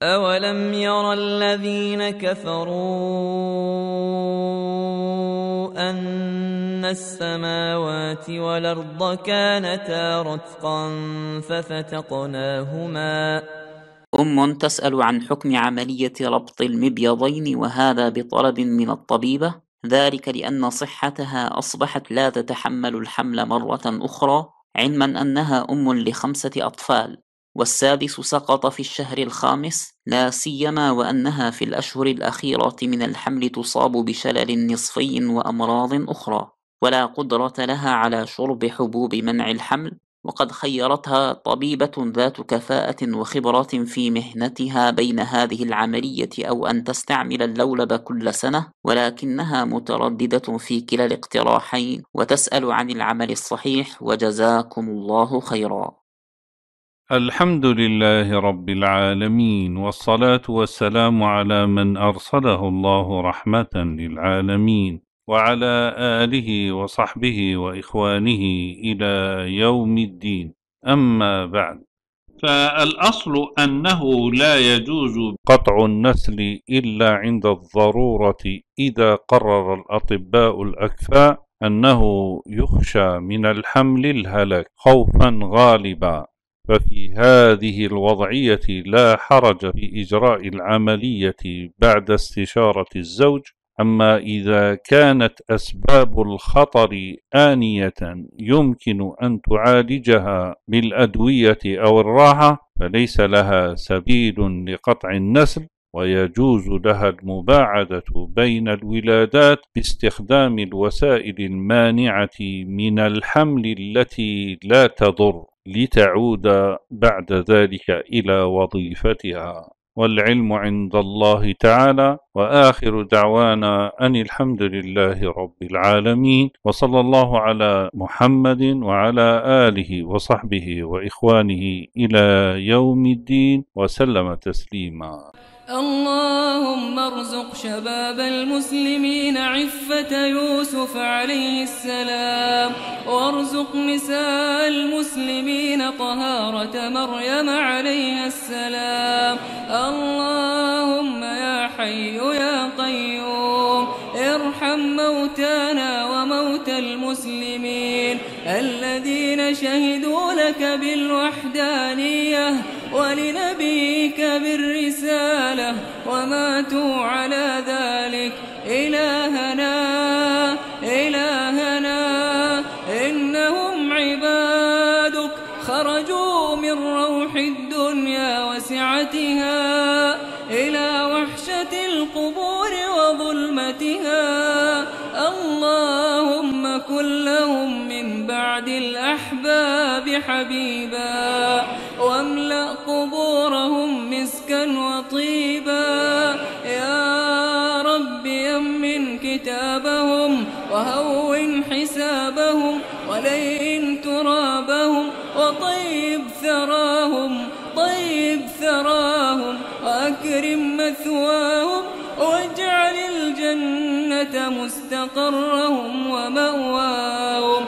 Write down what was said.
أولم ير الذين كفروا أن السماوات والأرض كانتا رتقا ففتقناهما. تسأل عن حكم عملية ربط المبيضين، وهذا بطلب من الطبيبة، ذلك لأن صحتها أصبحت لا تتحمل الحمل مرة أخرى، علما أنها ل5 أطفال، والسادس سقط في الشهر الخامس، لا سيما وأنها في الأشهر الأخيرة من الحمل تصاب بشلل نصفي وأمراض أخرى، ولا قدرة لها على شرب حبوب منع الحمل، وقد خيرتها طبيبة ذات كفاءة وخبرة في مهنتها بين هذه العملية أو أن تستعمل اللولب كل سنة، ولكنها مترددة في كلا الاقتراحين وتسأل عن العمل الصحيح، وجزاكم الله خيرا. الحمد لله رب العالمين، والصلاة والسلام على من أرسله الله رحمة للعالمين، وعلى آله وصحبه وإخوانه إلى يوم الدين. أما بعد، فالأصل أنه لا يجوز قطع النسل إلا عند الضرورة، إذا قرر الأطباء الأكفاء أنه يخشى من الحمل الهلك خوفا غالبا، ففي هذه الوضعية لا حرج في إجراء العملية بعد استشارة الزوج. أما إذا كانت أسباب الخطر آنية يمكن أن تعالجها بالأدوية أو الراحة، فليس لها سبيل لقطع النسل، ويجوز لها المباعدة بين الولادات باستخدام الوسائل المانعة من الحمل التي لا تضر، لتعود بعد ذلك إلى وظيفتها، والعلم عند الله تعالى. وآخر دعوانا أن الحمد لله رب العالمين، وصلى الله على محمد وعلى آله وصحبه وإخوانه إلى يوم الدين، وسلم تسليما. اللهم ارزق شباب المسلمين عفة يوسف عليه السلام، وارزق نساء المسلمين طهارة مريم عليها السلام. اللهم يا حي يا قيوم ارحم موتانا وموتى المسلمين الذين شهدوا لك بالوحدانية ولنبيك بالرسالة وماتوا على ذلك. إلهنا إنهم عبادك خرجوا من روح الدنيا وسعتها إلى وحشة القبور وظلمتها. اللهم كن لهم من بعد الأحباب حبيبا، واملأ قبورهم مسكا وطيبا. يا رب يمن كتابهم وهون حسابهم ولين ترابهم وطيب ثراهم وأكرم مثواهم، واجعل الجنة مستقرهم ومأواهم.